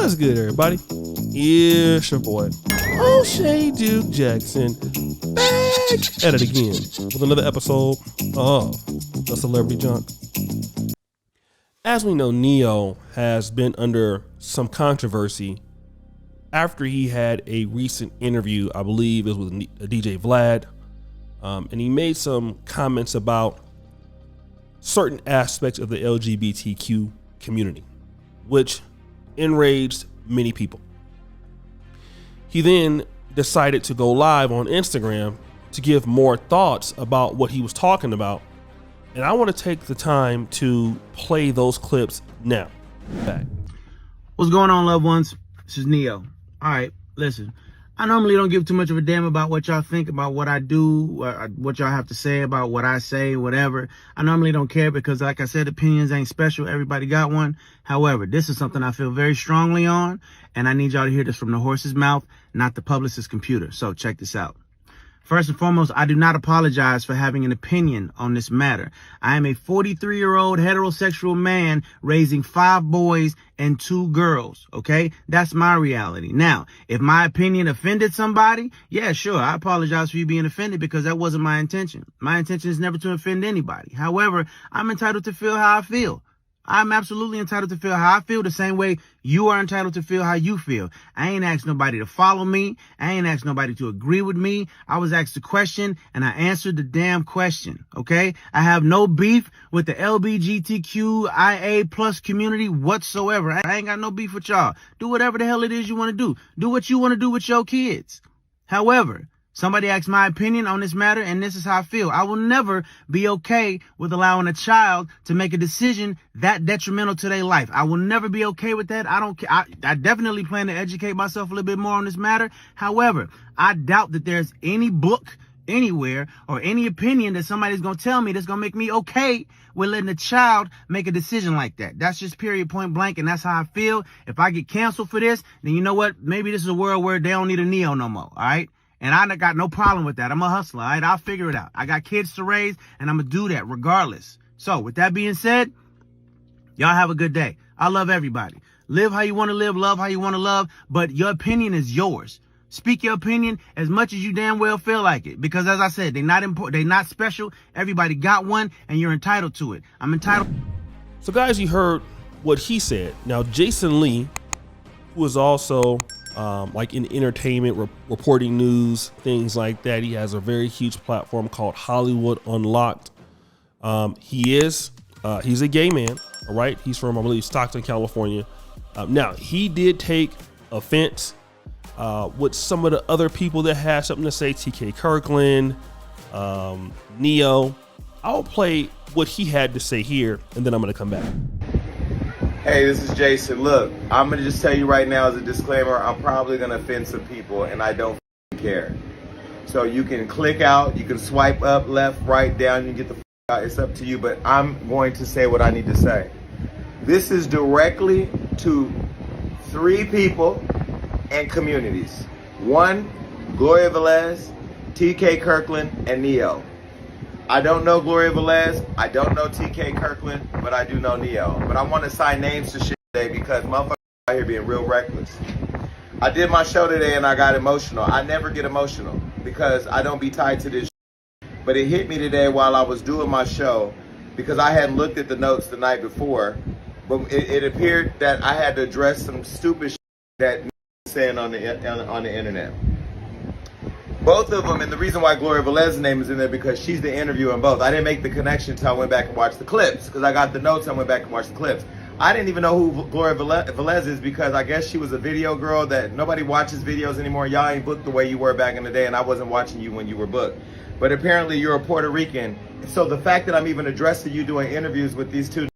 What's good, everybody? It's your boy, O'Shea Duke Jackson, back at it again with another episode of The Celebrity Junk. As we know, Neo has been under some controversy after he had a recent interview, I believe it was with DJ Vlad, and he made some comments about certain aspects of the LGBTQ community, which enraged many people. He then decided to go live on Instagram to give more thoughts about what he was talking about, and I want to take the time to play those clips now. Back. What's going on, loved ones? This is Neo. All right, listen. I normally don't give too much of a damn about what y'all think about what I do, what y'all have to say about what I say, whatever. I normally don't care because, like I said, opinions ain't special. Everybody got one. However, this is something I feel very strongly on, and I need y'all to hear this from the horse's mouth, not the publicist's computer. So check this out. First and foremost, I do not apologize for having an opinion on this matter. I am a 43-year-old heterosexual man raising 5 boys and 2 girls, okay? That's my reality. Now, if my opinion offended somebody, yeah, sure, I apologize for you being offended because that wasn't my intention. My intention is never to offend anybody. However, I'm entitled to feel how I feel. I'm absolutely entitled to feel how I feel the same way you are entitled to feel how you feel. I ain't asked nobody to follow me. I ain't asked nobody to agree with me. I was asked a question and I answered the damn question, okay? I have no beef with the LGBTQIA plus community whatsoever. I ain't got no beef with y'all. Do whatever the hell it is you want to do. Do what you want to do with your kids. However, somebody asked my opinion on this matter, and this is how I feel. I will never be okay with allowing a child to make a decision that detrimental to their life. I will never be okay with that. I don't care. I definitely plan to educate myself a little bit more on this matter. However, I doubt that there's any book anywhere or any opinion that somebody's going to tell me that's going to make me okay with letting a child make a decision like that. That's just period, point blank, and that's how I feel. If I get canceled for this, then you know what? Maybe this is a world where they don't need a Neo no more, all right? And I got no problem with that. I'm a hustler, all right? I'll figure it out. I got kids to raise, and I'm going to do that regardless. So, with that being said, y'all have a good day. I love everybody. Live how you want to live, love how you want to love, but your opinion is yours. Speak your opinion as much as you damn well feel like it. Because, as I said, they're not important. They're not special. Everybody got one, and you're entitled to it. I'm entitled. So, guys, you heard what he said. Now, Jason Lee, who is also like in entertainment, reporting news, things like that. He has a very huge platform called Hollywood Unlocked. He's a gay man, all right? He's from, I believe, Stockton, California. Now, he did take offense with some of the other people that had something to say, TK Kirkland, Neo. I'll play what he had to say here, and then I'm going to come back. Hey, this is Jason. Look, I'm going to just tell you right now as a disclaimer, I'm probably going to offend some people, and I don't care. So you can click out, you can swipe up, left, right, down, you can get the out. It's up to you, but I'm going to say what I need to say. This is directly to 3 people and communities. 1, Gloria Velez, TK Kirkland, and Neo. I don't know Gloria Velez, I don't know TK Kirkland, but I do know Neo. But I want to sign names to shit today because motherfuckers out here being real reckless. I did my show today and I got emotional. I never get emotional because I don't be tied to this shit. But it hit me today while I was doing my show because I hadn't looked at the notes the night before. But it appeared that I had to address some stupid shit that saying on the internet. Both of them, and the reason why Gloria Velez's name is in there because she's the interviewer in both. I didn't make the connection until I went back and watched the clips because I got the notes and I went back and watched the clips. I didn't even know who Gloria Velez is because I guess she was a video girl that nobody watches videos anymore. Y'all ain't booked the way you were back in the day, and I wasn't watching you when you were booked. But apparently you're a Puerto Rican. So the fact that I'm even addressing you doing interviews with these two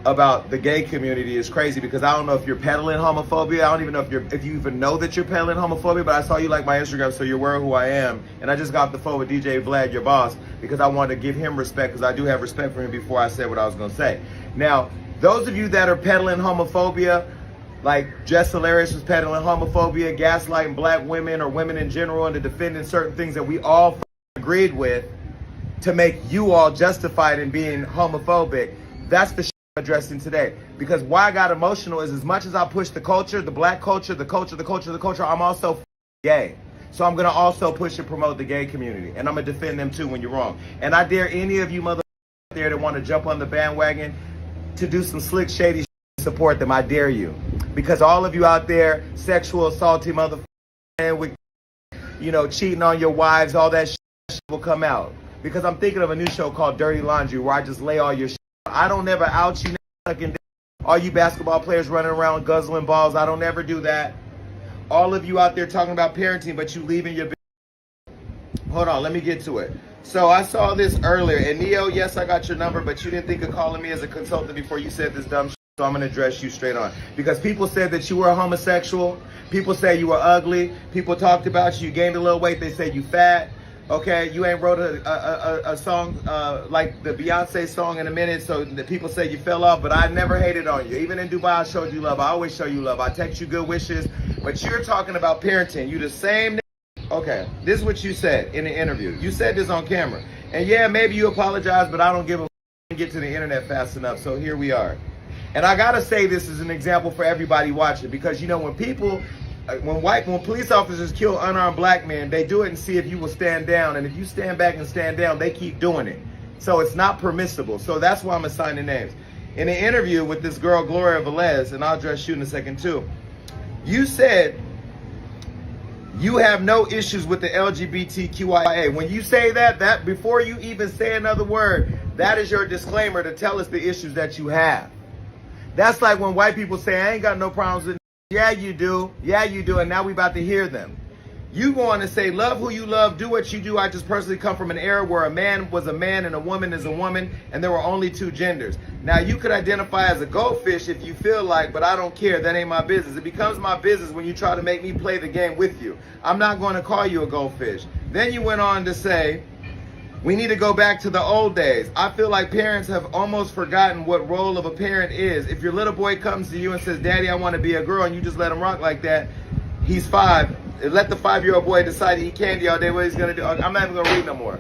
about the gay community is crazy because I don't know if you're peddling homophobia. I don't even know if you even know that you're peddling homophobia, but I saw you like my Instagram, so you're aware of who I am. And I just got off the phone with DJ Vlad, your boss, because I wanted to give him respect because I do have respect for him before I said what I was going to say. Now, those of you that are peddling homophobia, like Jess Hilarious was peddling homophobia, gaslighting black women or women in general into defending certain things that we all agreed with to make you all justified in being homophobic, that's the addressing today. Because why I got emotional is as much as I push the culture, the black culture, the culture, I'm also gay. So I'm going to also push and promote the gay community. And I'm going to defend them too when you're wrong. And I dare any of you motherfuckers out there that want to jump on the bandwagon to do some slick, shady shit and support them. I dare you. Because all of you out there, sexual, salty motherfuckers, with, you know, cheating on your wives, all that shit will come out. Because I'm thinking of a new show called Dirty Laundry where I just lay all your shit. I don't ever out you sucking. All you basketball players running around guzzling balls, I don't ever do that. All of you out there talking about parenting, but you leaving your... Hold on, let me get to it. So I saw this earlier, and Neo, yes, I got your number, but you didn't think of calling me as a consultant before you said this dumb shit, so I'm going to address you straight on. Because people said that you were a homosexual, people say you were ugly, people talked about you, you gained a little weight, they said you fat. Okay, you ain't wrote a song like the Beyonce song in a minute, so the people say you fell off, but I never hated on you. Even in Dubai, I showed you love. I always show you love. I text you good wishes, but you're talking about parenting. You the same. Okay, this is what you said in the interview. You said this on camera. And yeah, maybe you apologize, but I don't give a get to the internet fast enough, so here we are. And I gotta say this is an example for everybody watching, because you know when people... When police officers kill unarmed black men, they do it and see if you will stand down. And if you stand back and stand down, they keep doing it. So it's not permissible. So that's why I'm assigning names. In an interview with this girl, Gloria Velez, and I'll address you in a second too, you said you have no issues with the LGBTQIA. When you say that before you even say another word, that is your disclaimer to tell us the issues that you have. That's like when white people say, I ain't got no problems with... Yeah, you do. Yeah, you do. And now we about to hear them. You go on to say, love who you love, do what you do. I just personally come from an era where a man was a man and a woman is a woman, and there were only two genders. Now, you could identify as a goldfish if you feel like, but I don't care. That ain't my business. It becomes my business when you try to make me play the game with you. I'm not going to call you a goldfish. Then you went on to say, we need to go back to the old days. I feel like parents have almost forgotten what role of a parent is. If your little boy comes to you and says, Daddy, I want to be a girl, and you just let him rock like that, he's 5. Let the 5-year-old boy decide to eat candy all day, what he's going to do. I'm not even going to read no more.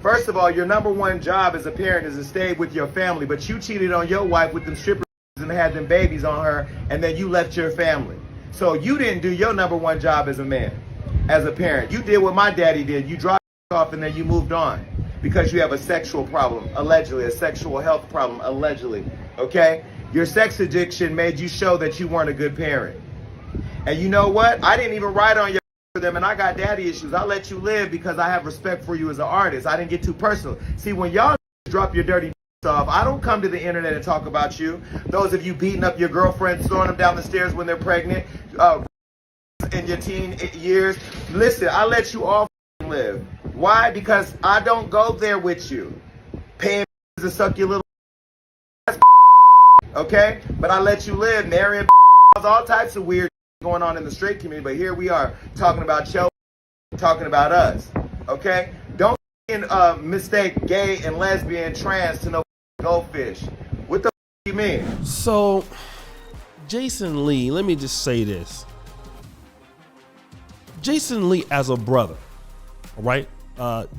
First of all, your number one job as a parent is to stay with your family, but you cheated on your wife with them strippers and had them babies on her, and then you left your family. So you didn't do your number one job as a man, as a parent. You did what my daddy did. You dropped off and then you moved on. Because you have a sexual problem, allegedly, a sexual health problem, allegedly, okay? Your sex addiction made you show that you weren't a good parent. And you know what? I didn't even write on your for them, and I got daddy issues. I let you live because I have respect for you as an artist. I didn't get too personal. See, when y'all drop your dirty off, I don't come to the internet and talk about you. Those of you beating up your girlfriends, throwing them down the stairs when they're pregnant, in your teen years, listen, I let you all live. Why? Because I don't go there with you. Paying to suck your little okay? But I let you live, marrying all types of weird going on in the straight community. But here we are talking about children, talking about us, okay? Don't mistake gay and lesbian, trans to no goldfish. What the you mean? So, Jason Lee, let me just say this. Jason Lee as a brother, all right?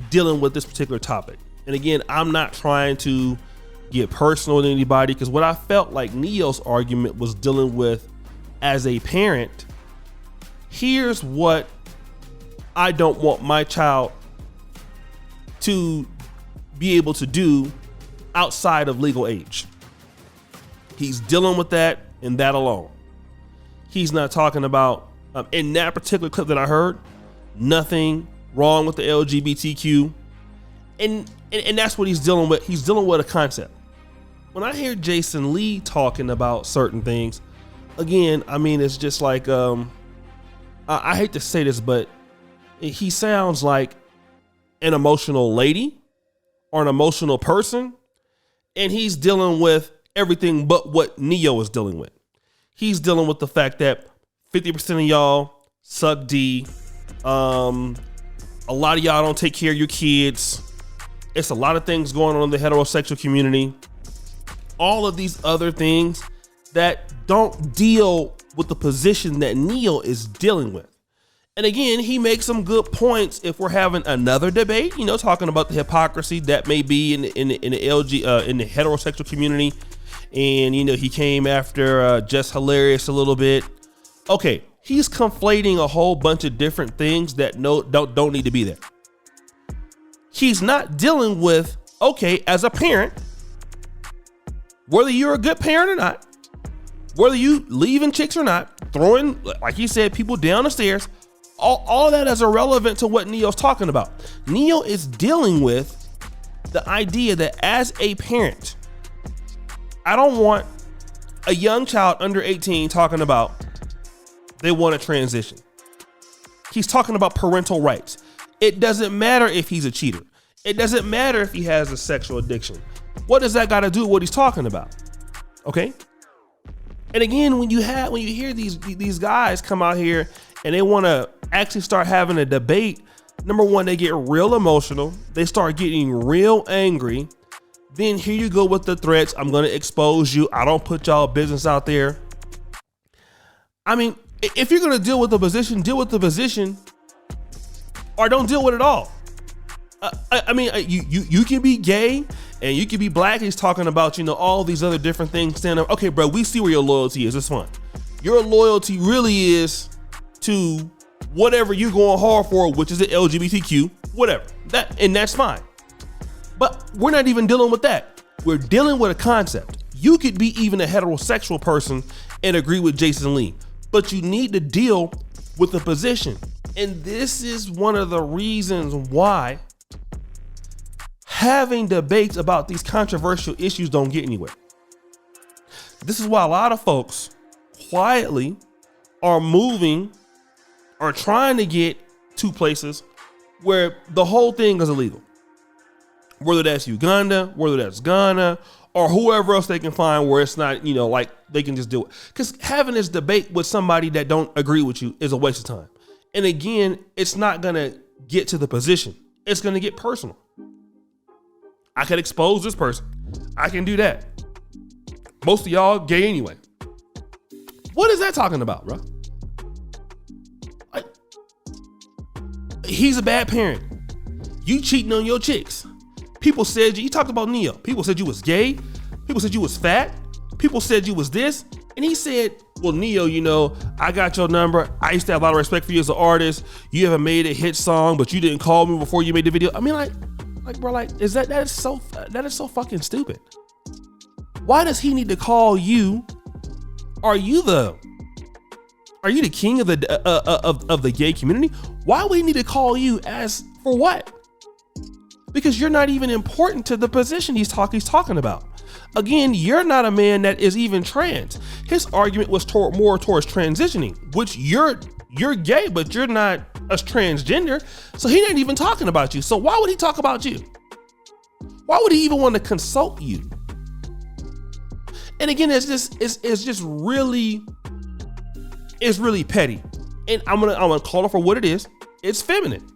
Dealing with this particular topic. And again, I'm not trying to get personal with anybody, because what I felt like Neo's argument was dealing with as a parent, here's what I don't want my child to be able to do outside of legal age. He's dealing with that and that alone. He's not talking about, in that particular clip that I heard, nothing wrong with the LGBTQ, and that's what he's dealing with. He's dealing with a concept. When I hear Jason Lee talking about certain things, again, I mean, it's just like, I hate to say this, but he sounds like an emotional lady or an emotional person, and he's dealing with everything but what Neo is dealing with. He's dealing with the fact that 50% of y'all suck D. A lot of y'all don't take care of your kids. It's a lot of things going on in the heterosexual community. All of these other things that don't deal with the position that Neo is dealing with. And again, he makes some good points if we're having another debate, talking about the hypocrisy that may be in the heterosexual community and he came after Just Hilarious a little bit. Okay, he's conflating a whole bunch of different things that don't need to be there. He's not dealing with, okay, as a parent, whether you're a good parent or not, whether you leaving chicks or not, throwing, like he said, people down the stairs, all of that is irrelevant to what Neo's talking about. Neo is dealing with the idea that as a parent, I don't want a young child under 18 talking about they want to transition. He's talking about parental rights. It doesn't matter if he's a cheater. It doesn't matter if he has a sexual addiction. What does that got to do with what he's talking about? Okay. And again, when you hear these guys come out here and they want to actually start having a debate, number one, they get real emotional. They start getting real angry. Then here you go with the threats. I'm going to expose you. I don't put y'all business out there. I mean, if you're going to deal with the position, deal with the position, or don't deal with it all. I mean, you can be gay and you can be black. He's talking about, all these other different things. Stand up. Okay, bro, we see where your loyalty is. It's fine. Your loyalty really is to whatever you're going hard for, which is the LGBTQ, whatever. That's fine. But we're not even dealing with that. We're dealing with a concept. You could be even a heterosexual person and agree with Jason Lee, but you need to deal with the position. And this is one of the reasons why having debates about these controversial issues don't get anywhere. This is why a lot of folks quietly are trying to get to places where the whole thing is illegal. Whether that's Uganda, whether that's Ghana, or whoever else they can find where it's not, like they can just do it. Because having this debate with somebody that don't agree with you is a waste of time. And again, it's not going to get to the position. It's going to get personal. I can expose this person. I can do that. Most of y'all gay anyway. What is that talking about, bro? Like, he's a bad parent. You cheating on your chicks. People said you talked about Neo. People said you was gay. People said you was fat. People said you was this. And he said, well, Neo, I got your number. I used to have a lot of respect for you as an artist. You haven't made a hit song, but you didn't call me before you made the video. I mean, bro, is that is so fucking stupid. Why does he need to call you? Are you the king of the gay community? Why would he need to call you as for what? Because you're not even important to the position he's talking about. Again, you're not a man that is even trans. His argument was more towards transitioning, which you're gay, but you're not a transgender. So he ain't even talking about you. So why would he talk about you? Why would he even want to consult you? And again, it's just really petty. And I'm gonna call it for what it is. It's feminine.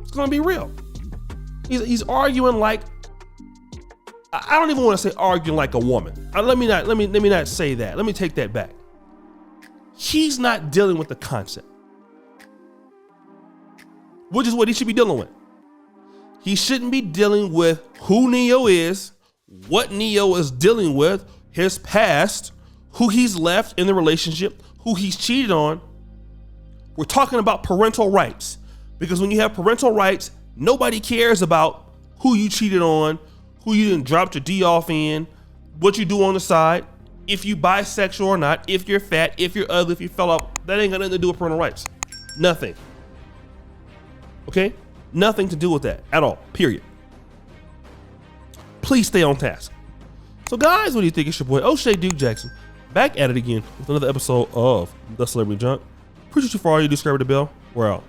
It's gonna be real. He's arguing like, I don't even want to say arguing like a woman. Let me not say that. Let me take that back. He's not dealing with the concept, which is what he should be dealing with. He shouldn't be dealing with who Neo is, what Neo is dealing with, his past, who he's left in the relationship, who he's cheated on. We're talking about parental rights, because when you have parental rights, nobody cares about who you cheated on, who you didn't drop your D off in, what you do on the side, if you bisexual or not, if you're fat, if you're ugly, if you fell off. That ain't got nothing to do with parental rights. Nothing. Okay? Nothing to do with that at all. Period. Please stay on task. So guys, what do you think? It's your boy O'Shea Duke Jackson, back at it again with another episode of The Celebrity Junk. Appreciate you for all you do. Subscribe to the bell. We're out.